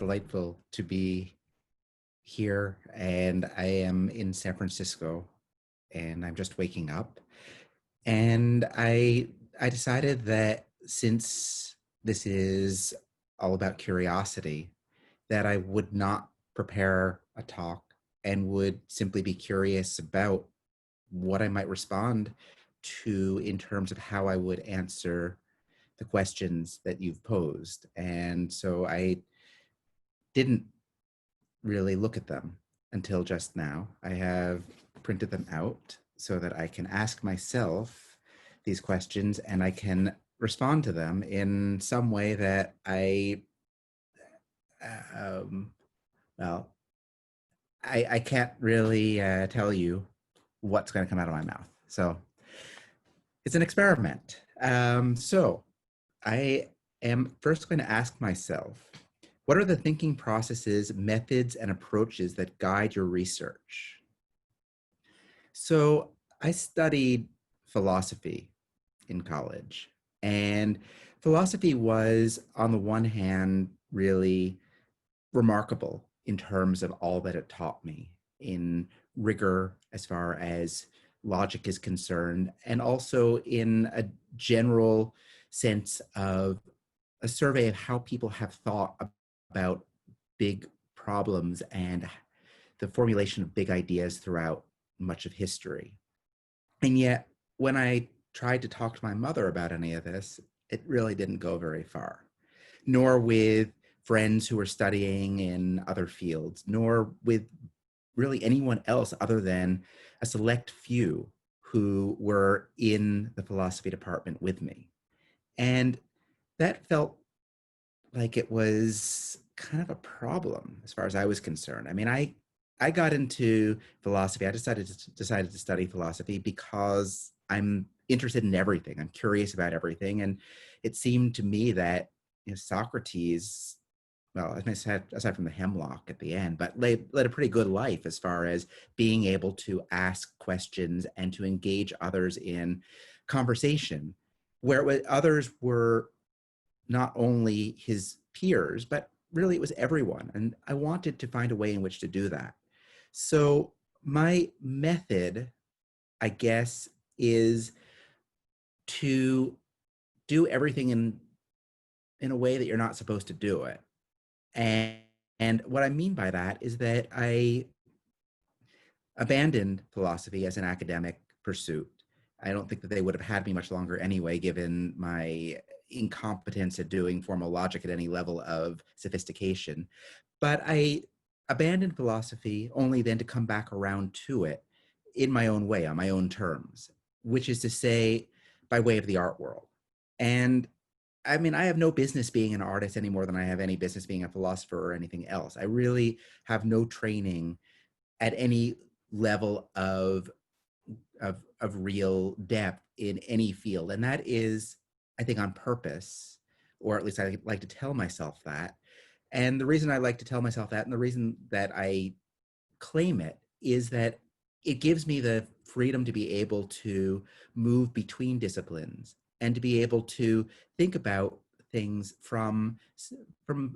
delightful to be here, and I am in San Francisco, and I'm just waking up. And I decided that since this is all about curiosity, that I would not prepare a talk and would simply be curious about what I might respond to in terms of how I would answer the questions that you've posed. And so I didn't really look at them until just now. I have printed them out so that I can ask myself these questions and I can respond to them in some way that um, well, I can't really tell you what's going to come out of my mouth. So it's an experiment. So I am first going to ask myself, what are the thinking processes, methods, and approaches that guide your research? So I studied philosophy in college, and philosophy was, on the one hand, really remarkable in terms of all that it taught me in rigor as far as logic is concerned, and also in a general sense of a survey of how people have thought about big problems and the formulation of big ideas throughout much of history. And yet, when I tried to talk to my mother about any of this, it really didn't go very far, nor with friends who were studying in other fields, nor with really anyone else other than a select few who were in the philosophy department with me. And that felt like it was kind of a problem as far as I was concerned. I mean, I got into philosophy. I decided to study philosophy because I'm interested in everything. I'm curious about everything, and it seemed to me that Socrates, well, aside from the hemlock at the end, but led a pretty good life as far as being able to ask questions and to engage others in conversation, where others were not only his peers, but really it was everyone. And I wanted to find a way in which to do that. So my method, I guess, is to do everything in a way that you're not supposed to do it. And what I mean by that is that I abandoned philosophy as an academic pursuit. I don't think that they would have had me much longer anyway, given my incompetence at doing formal logic at any level of sophistication. But I abandoned philosophy only then to come back around to it in my own way, on my own terms, which is to say, by way of the art world. And I mean, I have no business being an artist any more than I have any business being a philosopher or anything else. I really have no training at any level of real depth in any field. And that is, I think, on purpose, or at least I like to tell myself that. And the reason I like to tell myself that, and the reason that I claim it, is that it gives me the freedom to be able to move between disciplines and to be able to think about things from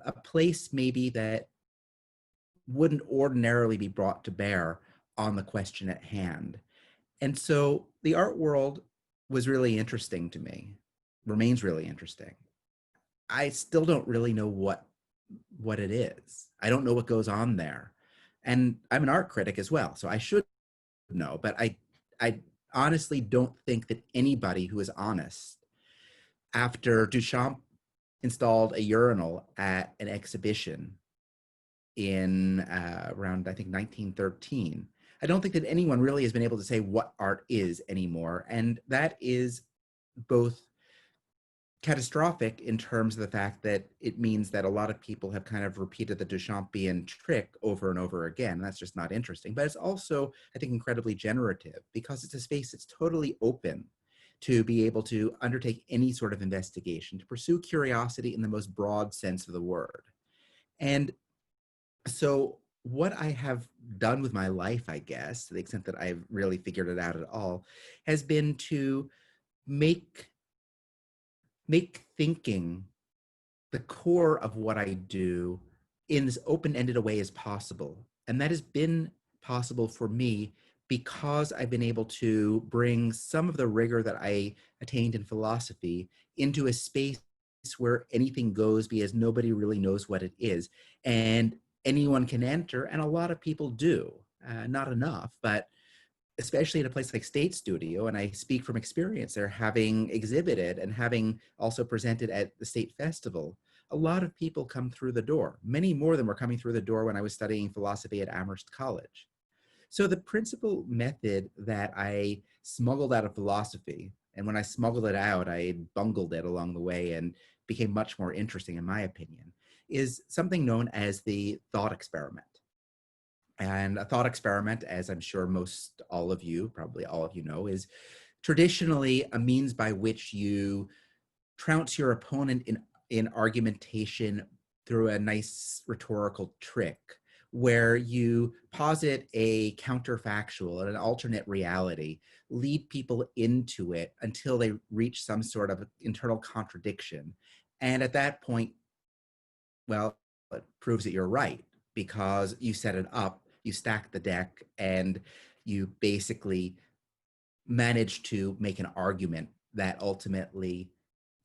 a place maybe that wouldn't ordinarily be brought to bear on the question at hand. And so the art world was really interesting to me, remains really interesting. I still don't really know what it is. I don't know what goes on there. And I'm an art critic as well, so I should know, but I honestly don't think that anybody who is honest, after Duchamp installed a urinal at an exhibition in around, I think, 1913, I don't think that anyone really has been able to say what art is anymore. And that is both catastrophic in terms of the fact that it means that a lot of people have kind of repeated the Duchampian trick over and over again. And that's just not interesting. But it's also, I think, incredibly generative because it's a space that's totally open to be able to undertake any sort of investigation, to pursue curiosity in the most broad sense of the word. And so what I have done with my life, I guess, to the extent that I've really figured it out at all, has been to make thinking the core of what I do in as open-ended a way as possible. And that has been possible for me because I've been able to bring some of the rigor that I attained in philosophy into a space where anything goes because nobody really knows what it is. And anyone can enter, and a lot of people do. Not enough, but especially in a place like State Studio, and I speak from experience there, having exhibited and having also presented at the State Festival, a lot of people come through the door. Many more than were coming through the door when I was studying philosophy at Amherst College. So the principal method that I smuggled out of philosophy, and when I smuggled it out, I bungled it along the way and became much more interesting, in my opinion, is something known as the thought experiment. And a thought experiment, as I'm sure most all of you, probably all of you know, is traditionally a means by which you trounce your opponent in argumentation through a nice rhetorical trick where you posit a counterfactual and an alternate reality, lead people into it until they reach some sort of internal contradiction. And at that point, well, it proves that you're right because you set it up, you stack the deck, and you basically manage to make an argument that ultimately,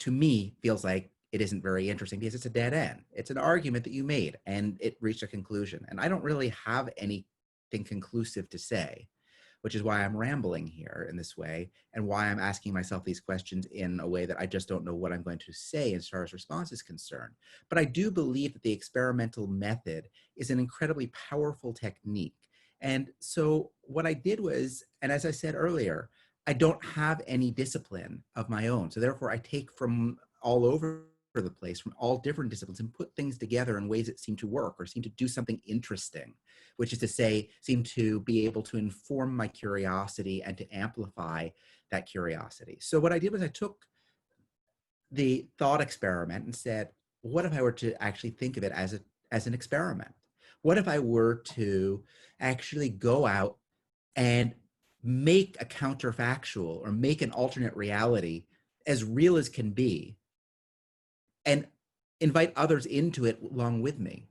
to me, feels like it isn't very interesting because it's a dead end. It's an argument that you made and it reached a conclusion. And I don't really have anything conclusive to say, which is why I'm rambling here in this way and why I'm asking myself these questions in a way that I just don't know what I'm going to say as far as response is concerned. But I do believe that the experimental method is an incredibly powerful technique. And so what I did was, and as I said earlier, I don't have any discipline of my own. So therefore I take from all over the place, from all different disciplines, and put things together in ways that seem to work or seem to do something interesting, which is to say, seem to be able to inform my curiosity and to amplify that curiosity. So what I did was I took the thought experiment and said, what if I were to actually think of it as an experiment? What if I were to actually go out and make a counterfactual or make an alternate reality as real as can be and invite others into it along with me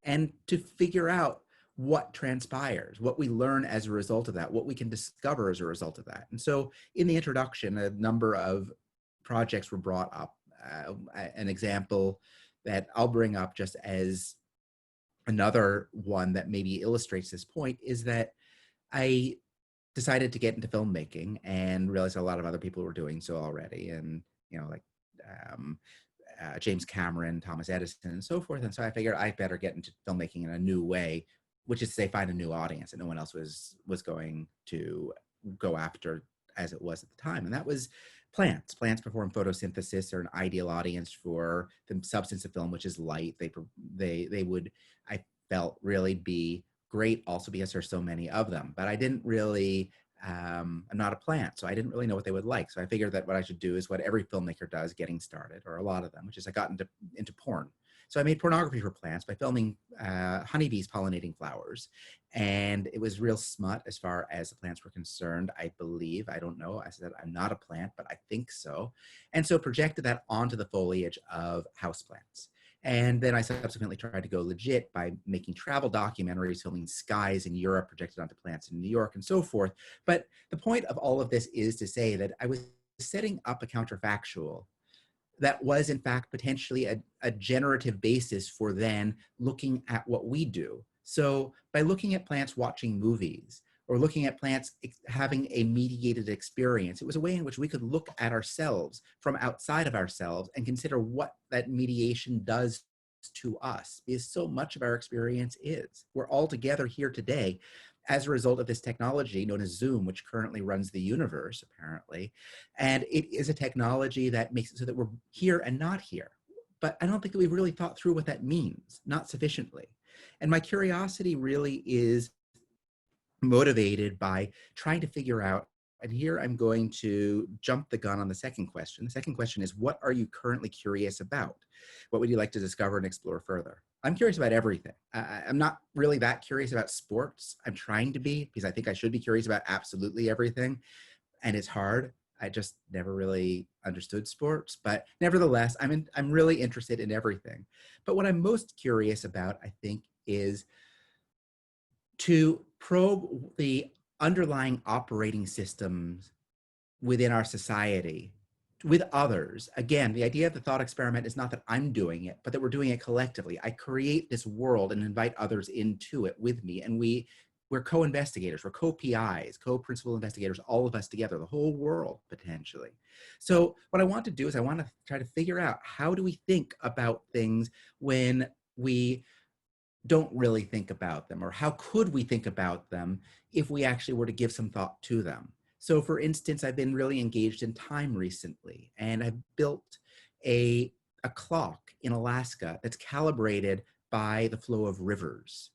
and to figure out what transpires, what we learn as a result of that, what we can discover as a result of that. And so in the introduction, a number of projects were brought up. An example that I'll bring up just as another one that maybe illustrates this point is that I decided to get into filmmaking and realized a lot of other people were doing so already. And, you know, like um, James Cameron, Thomas Edison, and so forth. And so I figured I better get into filmmaking in a new way, which is to say find a new audience that no one else was going to go after as it was at the time. And that was plants. Plants perform photosynthesis, are an ideal audience for the substance of film, which is light. They would, I felt, really be great also because there's so many of them. But I didn't really, I'm not a plant, so I didn't really know what they would like. So I figured that what I should do is what every filmmaker does getting started, or a lot of them, which is I got into porn. So I made pornography for plants by filming honeybees pollinating flowers. And it was real smut as far as the plants were concerned, I believe. I don't know. I said, I'm not a plant, but I think so. And so projected that onto the foliage of houseplants. And then I subsequently tried to go legit by making travel documentaries, filming skies in Europe, projected onto plants in New York, and so forth. But the point of all of this is to say that I was setting up a counterfactual that was, in fact, potentially a generative basis for then looking at what we do. So by looking at plants watching movies, or looking at plants having a mediated experience, it was a way in which we could look at ourselves from outside of ourselves and consider what that mediation does to us, because so much of our experience is. We're all together here today as a result of this technology known as Zoom, which currently runs the universe, apparently. And it is a technology that makes it so that we're here and not here. But I don't think that we've really thought through what that means, not sufficiently. And my curiosity really is motivated by trying to figure out, and here I'm going to jump the gun on the second question. The second question is, what are you currently curious about? What would you like to discover and explore further? I'm curious about everything. I'm not really that curious about sports. I'm trying to be, because I think I should be curious about absolutely everything. And it's hard. I just never really understood sports, but nevertheless, I'm really interested in everything. But what I'm most curious about, I think, is to probe the underlying operating systems within our society with others. Again, the idea of the thought experiment is not that I'm doing it, but that we're doing it collectively. I create this world and invite others into it with me, and we're co-investigators, we're co-PIs, co-principal investigators, all of us together, the whole world potentially. So what I want to do is I want to try to figure out, how do we think about things when we don't really think about them, or how could we think about them if we actually were to give some thought to them? So for instance, I've been really engaged in time recently, and I've built a clock in Alaska that's calibrated by the flow of rivers.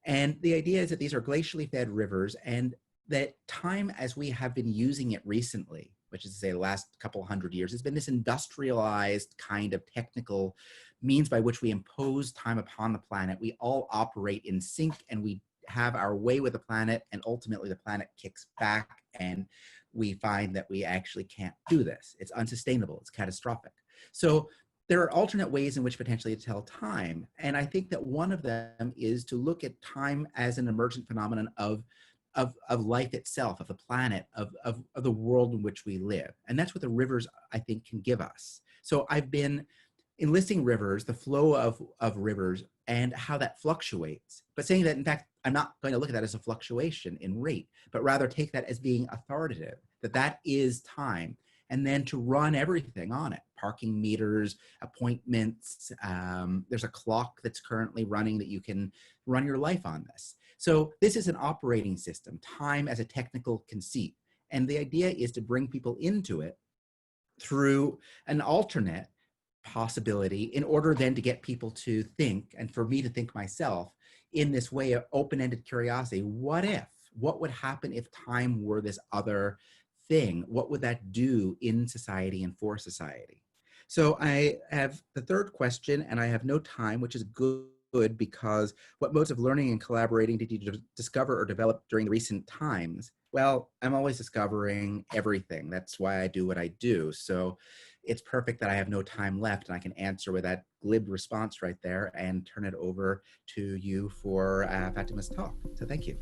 And the idea is that these are glacially fed rivers, and that time as we have been using it recently, which is to say the last couple hundred years, has been this industrialized kind of technical means by which we impose time upon the planet. We all operate in sync, and we have our way with the planet, and ultimately the planet kicks back, and we find that we actually can't do this. It's unsustainable, it's catastrophic. So there are alternate ways in which potentially to tell time. And I think that one of them is to look at time as an emergent phenomenon of life itself, of the planet, of the world in which we live. And that's what the rivers, I think, can give us. So I've been enlisting rivers, the flow of rivers, and how that fluctuates, but saying that, in fact, I'm not going to look at that as a fluctuation in rate, but rather take that as being authoritative, that that is time, and then to run everything on it, parking meters, appointments. There's a clock that's currently running that you can run your life on this. So this is an operating system, time as a technical conceit. And the idea is to bring people into it through an alternate possibility, in order then to get people to think, and for me to think myself, in this way of open-ended curiosity. What if? What would happen if time were this other thing? What would that do in society and for society? So I have the third question, and I have no time, which is good, because what modes of learning and collaborating did you discover or develop during the recent times? Well, I'm always discovering everything. That's why I do what I do. So it's perfect that I have no time left, and I can answer with that glib response right there and turn it over to you for Fatima's talk. So thank you.